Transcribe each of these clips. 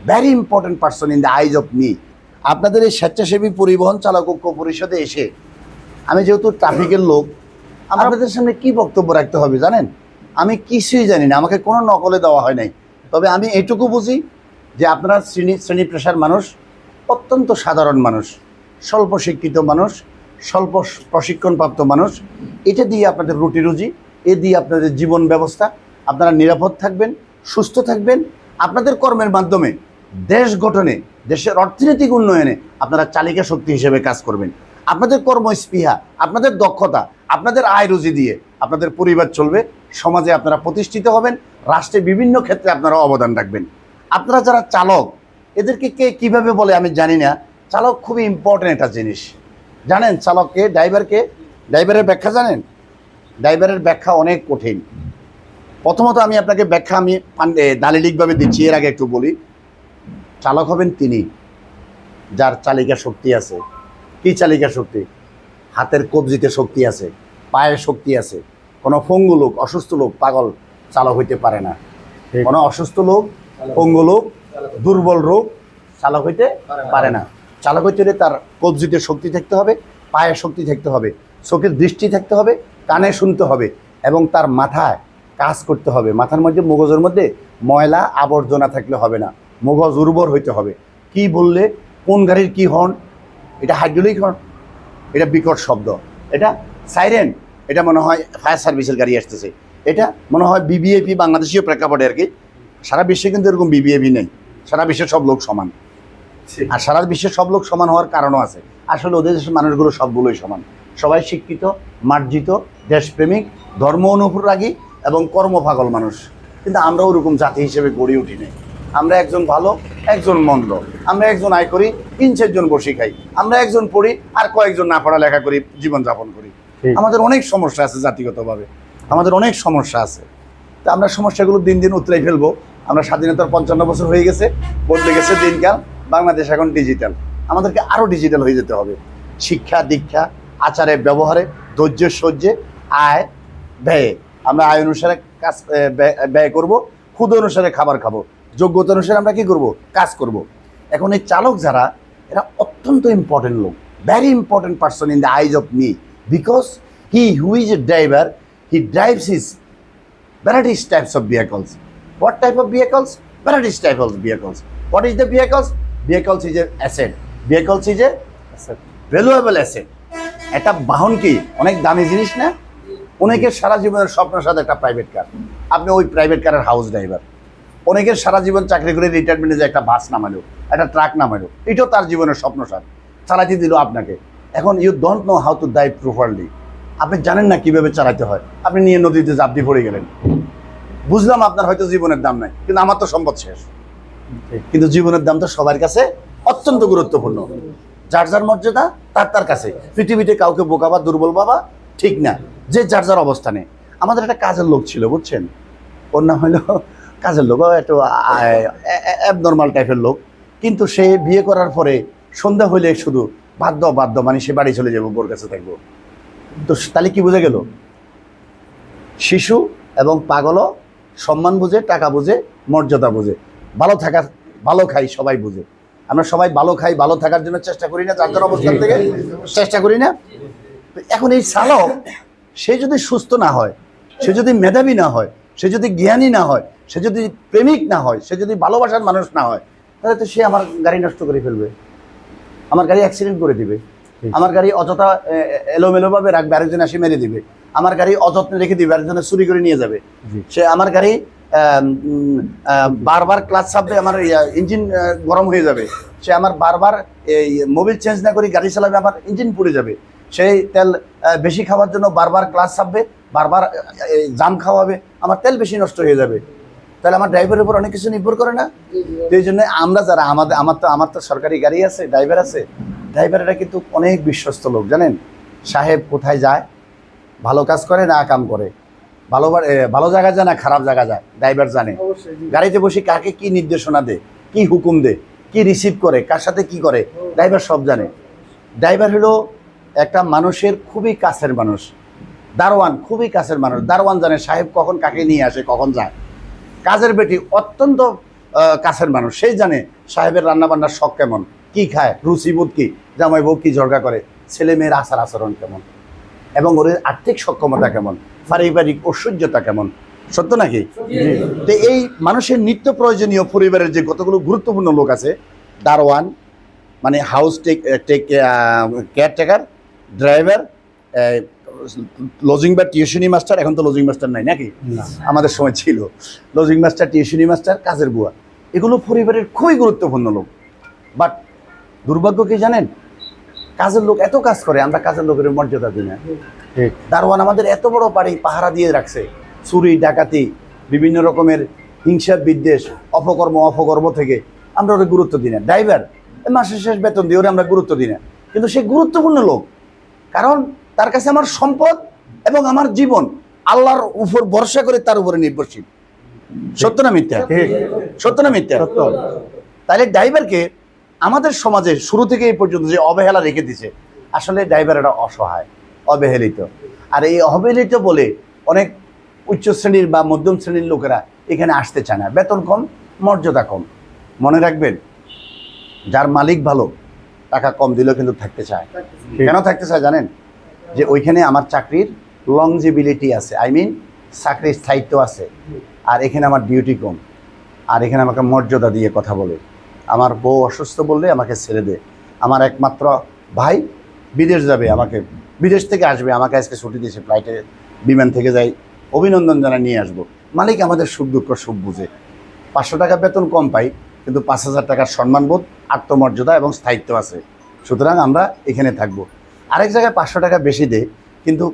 Very important person in the eyes of me. আপনাদের এই স্বেচ্ছাসেবী পরিবহন চালক ঐক্য পরিষদে এসে আমি যেহেতু ট্রাফিকের লোক, আপনাদের সামনে কি বক্তব্য রাখতে হবে জানেন? আমি কিছুই জানি না, আমাকে কোনো নকলে দেওয়া হয় নাই। তবে আমি এইটুকু বুঝি যে আপনারা শ্রেণী পেশার মানুষ, অত্যন্ত সাধারণ মানুষ, স্বল্প শিক্ষিত মানুষ, স্বল্প প্রশিক্ষণপ্রাপ্ত মানুষ। এটা দিয়ে আপনাদের রুটি রুজি, এ দিয়ে আপনাদের জীবন ব্যবস্থা, আপনারা নিরাপদ থাকবেন, সুস্থ থাকবেন। আপনাদের কর্মের মাধ্যমে দেশ গঠনে, দেশের অর্থনৈতিক উন্নয়নে আপনারা চালিকা শক্তি হিসেবে কাজ করবেন। আপনাদের কর্মস্পৃহা, আপনাদের দক্ষতা, আপনাদের আয় রুজি দিয়ে আপনাদের পরিবার চলবে, সমাজে আপনারা প্রতিষ্ঠিত হবেন, রাষ্ট্রে বিভিন্ন ক্ষেত্রে আপনারা অবদান রাখবেন। আপনারা যারা চালক, এদেরকে কে কীভাবে বলে আমি জানি না। চালক খুবই ইম্পর্টেন্ট একটা জিনিস। জানেন চালককে, ড্রাইভারকে, ড্রাইভারের ব্যাখ্যা জানেন? ড্রাইভারের ব্যাখ্যা অনেক কঠিন। প্রথমত আমি আপনাকে ব্যাখ্যা আমি দালিলিকভাবে দিচ্ছি, এর আগে একটু বলি। চালক হবেন তিনি যার চালিকা শক্তি আছে। কি চালিকা শক্তি? হাতের কবজিতে শক্তি আছে, পায়ের শক্তি আছে। কোনো পঙ্গু লোক, অসুস্থ লোক, পাগল চালক হইতে পারে না। কোনো অসুস্থ লোক, পঙ্গু লোক, দুর্বল রোগ চালক হইতে পারে না। চালক হইতে হলে তার কবজিতে শক্তি থাকতে হবে, পায়ের শক্তি থাকতে হবে, চোখের দৃষ্টি থাকতে হবে, কানে শুনতে হবে, এবং তার মাথায় কাজ করতে হবে। মাথার মধ্যে, মগজের মধ্যে ময়লা আবর্জনা থাকলে হবে না। মগজ উর্বর হইতে হবে। কি বললে কোন গাড়ির কি হর্ন, এটা হাইড্রোলিক হর্ন, এটা বিকট শব্দ, এটা সাইরেন, এটা মনে হয় ফায়ার সার্ভিসের গাড়ি আসতেছে, এটা মনে হয় বিবিএপি, বাংলাদেশীয় প্রেক্ষাপটে আর কি। সারা বিশ্বে কিন্তু এরকম বিবিএপি নেই। সারা বিশ্বের সব লোক সমান। আর সারা বিশ্বের সব লোক সমান হওয়ার কারণও আছে। আসলে ওদের দেশের মানুষগুলো সবগুলোই সমান। সবাই শিক্ষিত, মার্জিত, দেশপ্রেমিক, ধর্ম অনুরাগী এবং কর্মপাগল মানুষ। কিন্তু আমরা ওরকম জাতি হিসেবে গড়ে উঠি নাই। আমরা একজন ভালো, একজন মন্দ, আমরা একজন আয় করি, 3-4 জন বসে খাই, আমরা একজন পড়ি, আর কয়েকজন না পড়ালেখা করি, জীবনযাপন করি। আমাদের অনেক সমস্যা আছে জাতিগতভাবে, আমাদের অনেক সমস্যা আছে। তা আমরা সমস্যাগুলো দিন দিন উতরাই ফেলবো। আমরা স্বাধীনতার 55 বছর হয়ে গেছে, বদলে গেছে দিনকাল। বাংলাদেশ এখন ডিজিটাল, আমাদেরকে আরও ডিজিটাল হয়ে যেতে হবে। শিক্ষা দীক্ষা, আচারে ব্যবহারে, ধৈর্য সহ্যে, আয় ব্যয়ে, আমরা আয় অনুসারে কাজ ব্যয় করব, ক্ষুদ অনুসারে খাবার খাবো, যোগ্যতা অনুসারে আমরা কী করব, কাজ করব। এখন এই চালক যারা, এরা অত্যন্ত ইম্পর্টেন্ট লোক, very important person in the eyes of me, because he who is a driver, he drives his varieties types of vehicles. What type of vehicles? Varieties type of vehicles. What is the vehicles? Vehicles is a asset. Vehicles is a valuable asset. একটা বাহন কি অনেক দামি জিনিস না? অনেকের সারা জীবনের স্বপ্নের সাথে একটা প্রাইভেট কার। আপনি ওই প্রাইভেট কারের হাউস ড্রাইভার। অনেকের সারা জীবন চাকরি করে রিটায়ারমেন্টে যে একটা বাস নামালো, একটা ট্রাক নামালো, এটাও তার জীবনের স্বপ্ন সার। চালাতে দিল আপনাকে। এখন you don't know how to drive properly. আপনি জানেন না কিভাবে চালাতে হয়, আপনি নিয়ে নদীতে ঝাঁপ দিয়ে পড়ে গেলেন। বুঝলাম আপনার হয়তো জীবনের দাম নাই, কিন্তু আমার তো সম্পদ শেষ। কিন্তু জীবনের দাম তো সবার কাছে অত্যন্ত গুরুত্বপূর্ণ। যার যার মর্যাদা তার তার কাছে। পৃথিবীতে কাউকে বোকা বা দুর্বল বাবা ঠিক না, যে যার যার অবস্থানে। আমাদের একটা কাজের লোক ছিল, বুঝছেন? ওর নাম হলো কাজের লোক, একটু অ্যাবনর্মাল টাইপের লোক। কিন্তু সে বিয়ে করার পরে সন্ধ্যা হইলে শুধু বাধ্য মানে সে বাড়ি চলে যাবো, বোর কাছে থাকবো। তো তাহলে কি বুঝে গেল? শিশু এবং পাগলও সম্মান বুঝে, টাকা বুঝে, মর্যাদা বুঝে। ভালো থাকা, ভালো খাই সবাই বুঝে। আমরা সবাই ভালো খাই, ভালো থাকার জন্য চেষ্টা করি না? যার যার অবস্থান থেকে চেষ্টা করি না? এখন এই চালক, সে যদি সুস্থ না হয়, সে যদি মেধাবী না হয়, সে যদি জ্ঞানী না হয়, সে যদি প্রেমিক না হয়, সে যদি ভালোবাসার মানুষ না হয়, তাহলে তো সে আমার গাড়ি নষ্ট করে ফেলবে, আমার গাড়ি অ্যাক্সিডেন্ট করে দিবে, আমার গাড়ি অযথা এলোমেলোভাবে রাখবে, আরেকজন আসে মেরে দিবে, আমার গাড়ি অযত্নে রেখে দিবে, আরেকজনে চুরি করে নিয়ে যাবে। সে আমার গাড়ি বারবার ক্লাচ চাপবে, আমার ইঞ্জিন গরম হয়ে যাবে। সে আমার বারবার এই মোবিল চেঞ্জ না করে গাড়ি চালাবে, আমার ইঞ্জিন পুড়ে যাবে। সেই তেল বেশি খাওয়ার জন্য বারবার ক্লাচ চাপবে, বারবার জাম খাওয়াবে, আমার তেল বেশি নষ্ট হয়ে যাবে। তাহলে আমার ড্রাইভারের উপর অনেক কিছু নির্ভর করে না? তো এই জন্য আমরা যারা আমার তো সরকারি গাড়ি আছে, ড্রাইভার আছে। ড্রাইভাররা কিন্তু অনেক বিশ্বস্ত লোক, জানেন? সাহেব কোথায় যায়, ভালো কাজ করে না কাম করে, ভালো জায়গায় যায় না খারাপ জায়গা যায়, ড্রাইভার জানে। গাড়িতে বসে কাকে কি নির্দেশনা দেয়, কি হুকুম দেয়, কি রিসিভ করে, কার সাথে কি করে, ড্রাইভার সব জানে। ড্রাইভার হলো একটা মানুষের খুবই কাছের মানুষ। দারোয়ান খুবই কাছের মানুষ। দারোয়ান জানে সাহেব কখন কাকে নিয়ে আসে, কখন যায়। কাজের বেটি অত্যন্ত কাছের মানুষ, সেই জানে সাহেবের রান্নাবান্নার শখ কেমন, কি খায়, রুচিবোধ কি, জামাই বউ কি ঝগড়া করে, ছেলে মেয়ের আচার আচরণ কেমন, এবং ওর আর্থিক সক্ষমতা কেমন, পারিবারিক ঐশ্বর্যতা কেমন। সত্য নাকি? তো এই মানুষের নিত্য প্রয়োজনীয় পরিবারের যে কতগুলো গুরুত্বপূর্ণ লোক আছে, দারোয়ান মানে হাউস কেয়ারটেকার, ড্রাইভার, লজিং বা টিউশনি মাস্টার, এখন তো লজিং মাস্টার নাই নাকি, আমাদের সময় ছিল লজিং মাস্টার, টিউশনি মাস্টার, কাজের বুয়া, এগুলো পরিবারের খুবই গুরুত্বপূর্ণ লোক। বাট দুর্ভাগ্য কি জানেন, কাজের লোক এত কাজ করে, আমরা কাজের লোকের মর্যাদা দিই না। দারোয়ান আমাদের এত বড় বাড়ি পাহারা দিয়ে রাখছে, চুরি ডাকাতি বিভিন্ন রকমের হিংসা বিদ্বেষ অপকর্ম থেকে আমরা ওরা গুরুত্ব দিই না। ড্রাইভার মাসের শেষ বেতন দিয়ে ওরা আমরা গুরুত্ব দিই না, কিন্তু সে গুরুত্বপূর্ণ লোক, কারণ তার কাছে আমার সম্পদ এবং আমার জীবন আল্লাহর উপর ভরসা করে তার উপরে নির্ভরশীল। সত্য না মিথ্যা? সত্য না মিথ্যা? তাহলে ড্রাইভারকে আমাদের সমাজে শুরু থেকে এই পর্যন্ত যে অবহেলা রেখে দিছে, আসলে ড্রাইভারেরা অসহায়, অবহেলিত। আর এই অবহেলিত বলে অনেক উচ্চ শ্রেণীর বা মধ্যম শ্রেণীর লোকেরা এখানে আসতে চায় না, বেতন কম, মর্যাদা কম। মনে রাখবেন, যার মালিক ভালো, টাকা কম দিলেও কিন্তু থাকতে চায়। কেন থাকতে চায় জানেন? যে ওইখানে আমার চাকরির লংজিবিলিটি আছে, চাকরির স্থায়িত্ব আছে, আর এখানে আমার ডিউটি কম, আর এখানে আমাকে মর্যাদা দিয়ে কথা বলে। আমার বউ অসুস্থ বললে আমাকে ছেড়ে দে, আমার একমাত্র ভাই বিদেশ যাবে, আমাকে বিদেশ থেকে আসবে, আমাকে আজকে ছুটি দিয়েছে, ফ্লাইটে বিমান থেকে যাই, অভিনন্দন জানাই নিয়ে আসবো। মালিক আমাদের সুখ দুঃখ সুখ বুঝে। 500 টাকা বেতন কম পাই, কিন্তু 5000 টাকার সম্মানবোধ, আত্মমর্যাদা এবং স্থায়িত্ব আছে। সুতরাং আমরা এখানে থাকবো। আরেক জায়গায় 500 টাকা বেশি দেয়, কিন্তু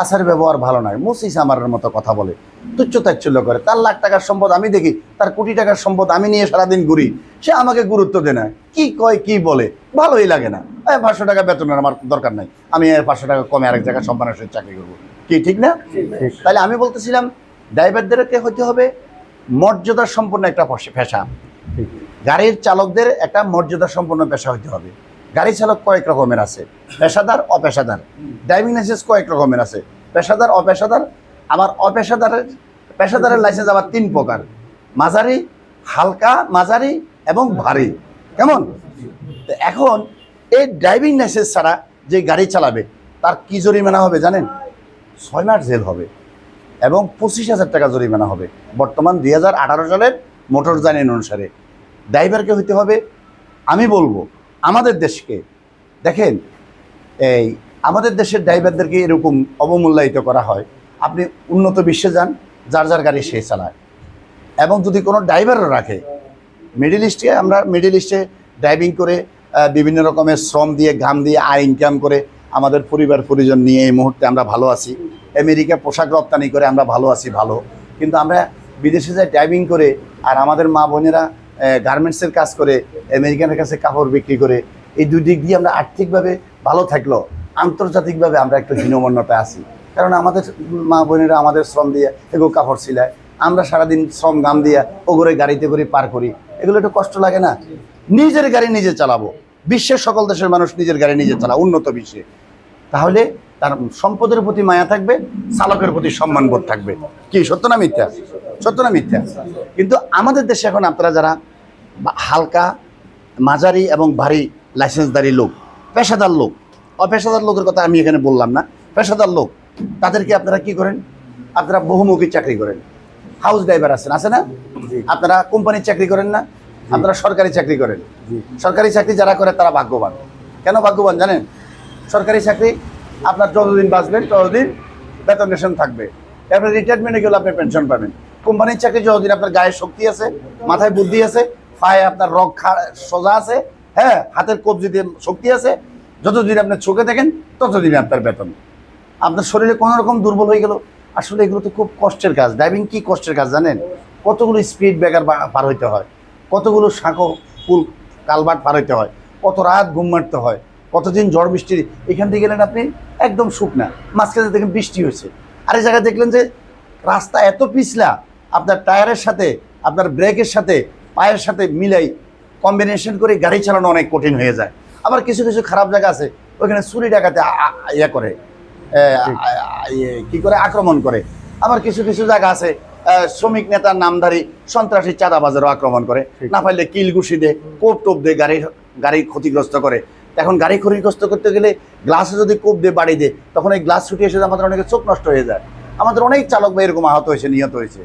আচার ব্যবহার ভালো নয়, মুসিস আমার মতো কথা বলে, তুচ্ছ তাচ্ছল্য করে। তার লাখ টাকার সম্পদ আমি দেখি, তার কোটি টাকার সম্পদ আমি নিয়ে সারাদিন ঘুরি, সে আমাকে গুরুত্ব দেয় না, কি কয় কি বলে, ভালোই লাগে না। 500 টাকা বেতনের আমার দরকার নাই, আমি 500 টাকা কমে আরেক জায়গায় সম্মানের সহিত চাকরি করবো, কি ঠিক না? তাহলে আমি বলতেছিলাম, ড্রাইভারদেরকে হতে হবে মর্যাদা সম্পন্ন একটা পেশা, গাড়ির চালকদের একটা মর্যাদা সম্পন্ন পেশা হতে হবে। গাড়ি চালক কয়েক রকমের আছে, পেশাদার, অপেশাদার। ড্রাইভিং লাইসেন্স কয়েক রকমের আছে, পেশাদার, অপেশাদার। আবার পেশাদারের লাইসেন্স আবার 3 প্রকার: মাঝারি, হালকা মাঝারি এবং ভারী। কেমন? এখন এই ড্রাইভিং লাইসেন্স ছাড়া যে গাড়ি চালাবে, তার কি জরিমানা হবে জানেন? 6 মাস জেল হবে এবং 25,000 টাকা জরিমানা হবে বর্তমান 2018 সালের মোটর আইন অনুসারে। ড্রাইভারকে হইতে হবে, আমি বলবো আমাদের দেশকে দেখেন, এই আমাদের দেশের ড্রাইভারদেরকে এরকম অবমূল্যায়িত করা হয়। আপনি উন্নত বিশ্বে যান, যার যার গাড়ি সে চালায়, এবং যদি কোনো ড্রাইভারও রাখে, মিডল ইস্টে ড্রাইভিং করে বিভিন্ন রকমের শ্রম দিয়ে, ঘাম দিয়ে আয় ইনকাম করে আমাদের পরিবার পরিজন নিয়ে এই মুহূর্তে আমরা ভালো আছি। আমেরিকা পোশাক রপ্তানি করে আমরা ভালো আছি, ভালো। কিন্তু আমরা বিদেশে যাই ড্রাইভিং করে, আর আমাদের মা বোনেরা গার্মেন্টসের কাজ করে, আমেরিকানের কাছে কাপড় বিক্রি করে, এই দুই দিক দিয়ে আমরা আর্থিকভাবে ভালো থাকলেও আন্তর্জাতিকভাবে আমরা একটু হীনমন্যতায় আছি। কারণ আমাদের মা বোনেরা আমাদের শ্রম দিয়ে এগুলো কাপড় সিলায়, আমরা সারাদিন শ্রম ঘাম দিয়ে ওগরে গাড়িতে করে পার করি। এগুলো একটু কষ্ট লাগে না? নিজের গাড়ি নিজে চালাবো, বিশ্বের সকল দেশের মানুষ নিজের গাড়ি নিজে চালা, উন্নত বিশ্বে। তাহলে তার সম্পদের প্রতি মায়া থাকবে, চালকের প্রতি সম্মানবোধ থাকবে। কি সত্য না মিথ্যা? সত্য না মিথ্যা? কিন্তু আমাদের দেশে এখন আপনারা যারা হালকা, মাঝারি এবং ভারী লাইসেন্সধারী লোক, পেশাদার লোক, অপেশাদার লোকের কথা আমি এখানে বললাম না, পেশাদার লোক, তাদেরকে আপনারা কি করেন? আপনারা বহুমুখী চাকরি করেন। হাউস ড্রাইভার আছেন, আছে না? আপনারা কোম্পানির চাকরি করেন না, আপনারা সরকারি চাকরি করেন। সরকারি চাকরি যারা করে তারা ভাগ্যবান। কেন ভাগ্যবান জানেন? সরকারি চাকরি আপনার যতদিন বাঁচবেন ততদিন বেতন রেশন থাকবে, তারপরে রিটায়ারমেন্টে গেলে আপনি পেনশন পাবেন। কোম্পানির চাকরি যতদিন আপনার গায়ে শক্তি আছে, মাথায় বুদ্ধি আছে, পায়ে আপনার রগ সোজা আছে, হ্যাঁ, হাতের কবজিতে শক্তি আছে, যতদিন আপনি চোখে দেখেন ততদিন আপনার বেতন। আপনার শরীরে কোনো রকম দুর্বল হয়ে গেল, আসলে এগুলো তো খুব কষ্টের কাজ। ড্রাইভিং কি কষ্টের কাজ জানেন? কতগুলো স্পিড ব্রেকার পার হইতে হয়, কতগুলো শাঁখো পুল কালভার্ট পার হইতে হয়, কত রাত ঘুম মারতে হয়, কতদিন ঝড় বৃষ্টির। এখান থেকে গেলেন আপনি একদম শুকনা, মাঝখানে দেখেন বৃষ্টি হয়েছে, আর এই জায়গায় দেখলেন যে রাস্তা এত পিছলা, আপনার টায়ারের সাথে, আপনার ব্রেকের সাথে, পায়ের সাথে মিলাই কম্বিনেশন করে গাড়ি চালানো অনেক কঠিন হয়ে যায়। আবার কিছু কিছু খারাপ জায়গা আছে, ওইখানে চুরি ডাকাতে করে কি করে আক্রমণ করে। আবার কিছু কিছু জায়গা আছে শ্রমিক নেতার নামধারী সন্ত্রাসী চাঁদাবাজারও আক্রমণ করে, না পারলে কিলঘুষি দেয়, কোপ টোপ দিয়ে গাড়ি ক্ষতিগ্রস্ত করে। এখন গাড়ি ক্ষতিগ্রস্ত করতে গেলে গ্লাসে যদি কোপ দিয়ে বাড়ি দেয়, তখন এই গ্লাস ছুটে এসে আমাদের অনেকে চোখ নষ্ট হয়ে যায়। আমাদের অনেক চালক ভাই এরকম আহত হয়েছে, নিহত হয়েছে।